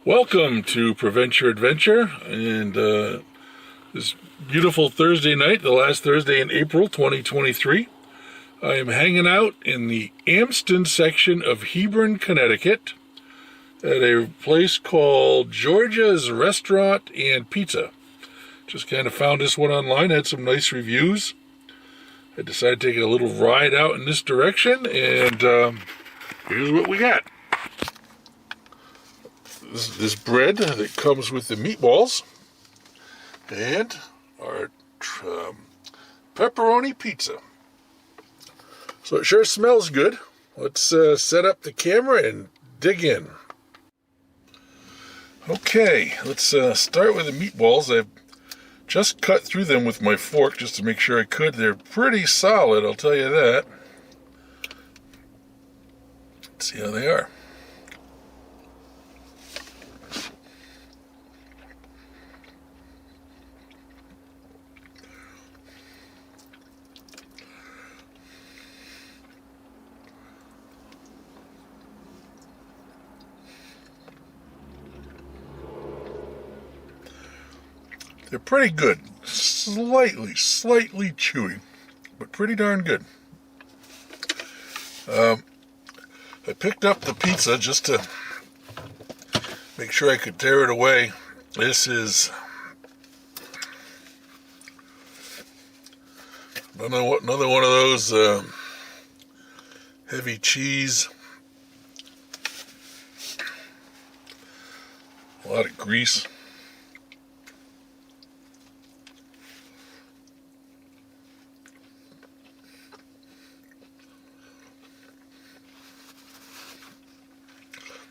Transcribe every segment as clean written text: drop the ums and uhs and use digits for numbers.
Welcome to Prevent Your Adventure, and this beautiful Thursday night, the last Thursday in April 2023. I am hanging out in the Amston section of Hebron, Connecticut, at a place called Georgia's Restaurant and Pizza. Just kind of found this one online, had some nice reviews. I decided to take a little ride out in this direction, and here's what we got. This bread that comes with the meatballs and our pepperoni pizza. So it sure smells good. Let's set up the camera and dig in. Okay, let's start with the meatballs. I've just cut through them with my fork just to make sure I could. They're pretty solid, I'll tell you that. Let's see how they are. They're pretty good. Slightly chewy, but pretty darn good. I picked up the pizza just to make sure I could tear it away. This is another one of those heavy cheese, a lot of grease.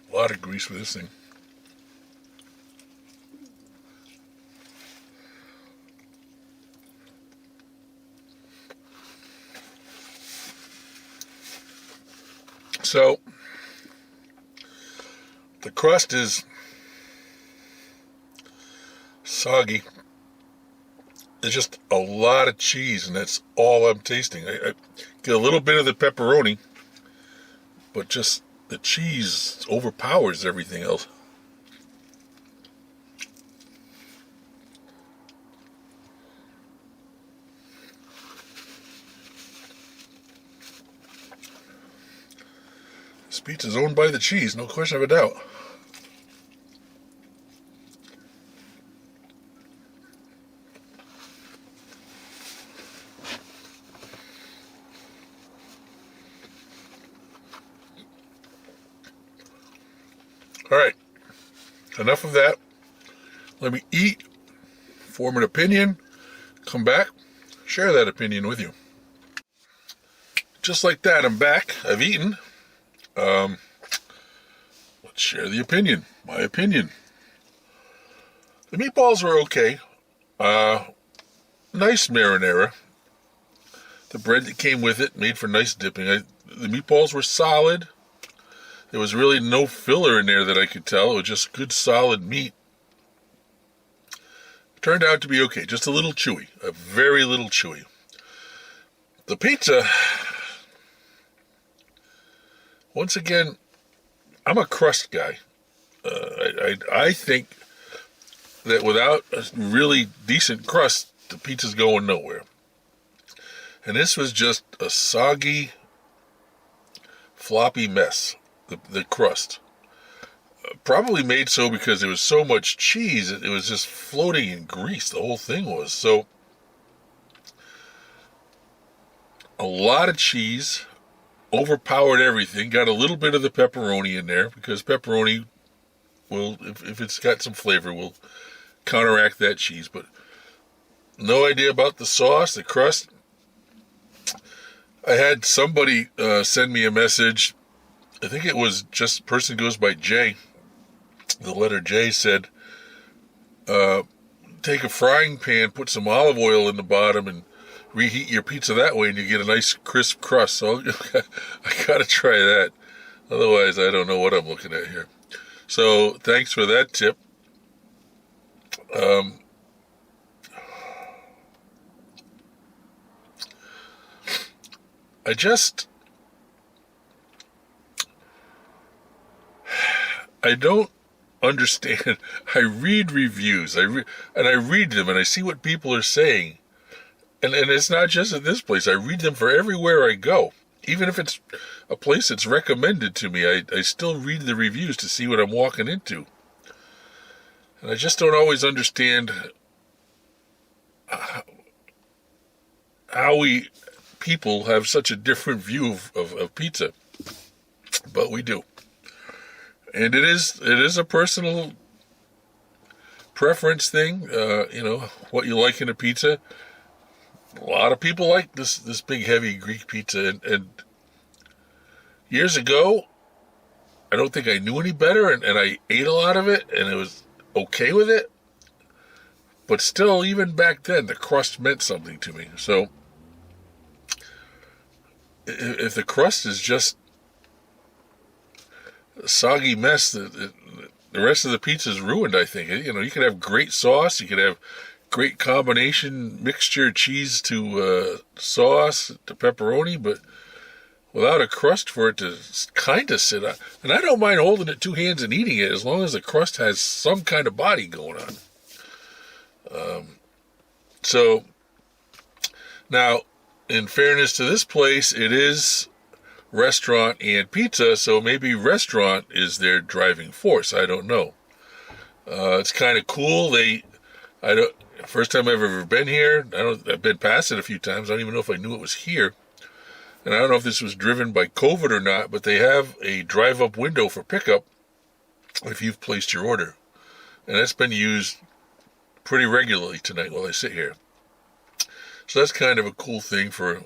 A lot of grease with this thing. So the crust is soggy. There's just a lot of cheese, and that's all I'm tasting. I get a little bit of the pepperoni, but just the cheese overpowers everything else. This pizza's owned by the cheese, no question of a doubt. All right, enough of that. Let me eat, form an opinion, come back, share that opinion with you. Just like that, I'm back. I've eaten. Let's share the opinion. My opinion. The meatballs were okay. Nice marinara. The bread that came with it made for nice dipping. The meatballs were solid. There was really no filler in there that I could tell. It was just good solid meat. It turned out to be okay. Just a little chewy. A very little chewy. The pizza, once again, I'm a crust guy. I think that without a really decent crust, the pizza's going nowhere. And this was just a soggy, floppy mess. The crust. Probably made so because there was so much cheese, it was just floating in grease, the whole thing was. So, a lot of cheese, overpowered everything, got a little bit of the pepperoni in there, because pepperoni will, if it's got some flavor, will counteract that cheese. But no idea about the sauce, the crust. I had somebody send me a message. I think it was just a person goes by J. The letter J said, take a frying pan, put some olive oil in the bottom, and reheat your pizza that way, and you get a nice crisp crust. So I gotta try that. Otherwise, I don't know what I'm looking at here. So thanks for that tip. I don't understand. I read reviews. I read them, and I see what people are saying. And it's not just at this place. I read them for everywhere I go. Even if it's a place that's recommended to me, I still read the reviews to see what I'm walking into. And I just don't always understand how we people have such a different view of pizza. But we do. And it is a personal preference thing, what you like in a pizza. A lot of people like this big heavy Greek pizza, and years ago, I don't think I knew any better, and I ate a lot of it, and it was okay with it. But still, even back then, the crust meant something to me. So, if the crust is just a soggy mess, the rest of the pizza is ruined, I think. You can have great sauce, you can have great combination mixture, cheese to sauce to pepperoni, but without a crust for it to kind of sit on. And I don't mind holding it two hands and eating it as long as the crust has some kind of body going on. So now, in fairness to this place, it is restaurant and pizza, so maybe restaurant is their driving force. I don't know. It's kind of cool. First time I've ever been here. I've been past it a few times. I don't even know if I knew it was here. And I don't know if this was driven by COVID or not, but they have a drive-up window for pickup if you've placed your order. And that's been used pretty regularly tonight while I sit here. So that's kind of a cool thing for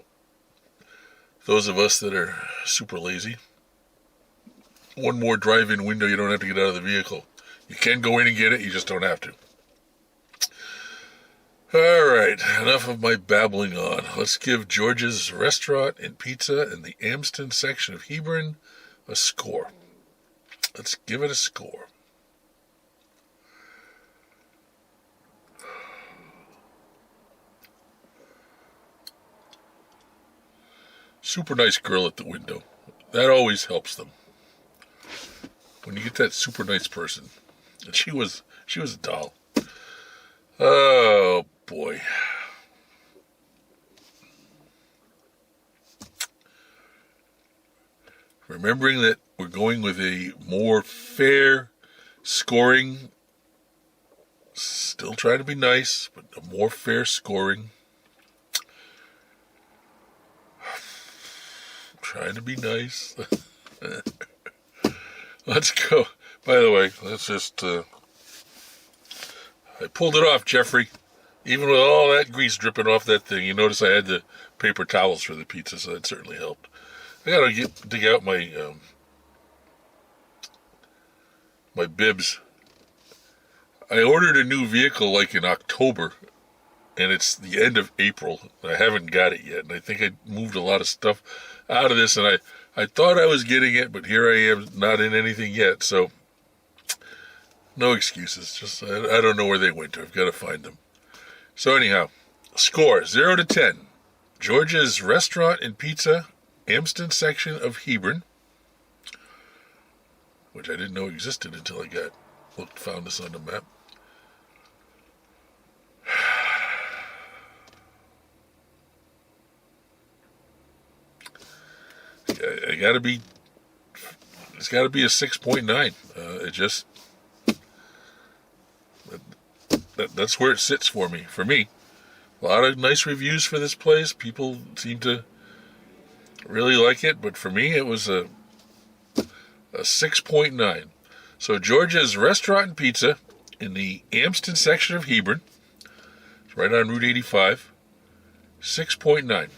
those of us that are super lazy. One more drive-in window, you don't have to get out of the vehicle. You can go in and get it, you just don't have to. All right, enough of my babbling on. Let's give George's Restaurant and Pizza in the Amston section of Hebron a score. Let's give it a score. Super nice girl at the window. That always helps them. When you get that super nice person. And she was a doll. Oh, boy. Remembering that we're going with a more fair scoring. Still trying to be nice, but a more fair scoring. Trying to be nice. Let's go. By the way, let's just... I pulled it off, Jeffrey. Even with all that grease dripping off that thing, you notice I had the paper towels for the pizza, so that certainly helped. I gotta dig out my my bibs. I ordered a new vehicle like in October, and it's the end of April. I haven't got it yet, and I think I moved a lot of stuff out of this, and I thought I was getting it, but here I am, not in anything yet, so no excuses. Just I don't know where they went to. I've got to find them. So anyhow, score 0 to 10. George's Restaurant and Pizza, Amston section of Hebron, which I didn't know existed until I found this on the map. It's got to be a 6.9. That's where it sits for me. A lot of nice reviews for this place. People seem to really like it, but for me it was a 6.9. So George's Restaurant and Pizza in the Amston section of Hebron. It's right on Route 85. 6.9.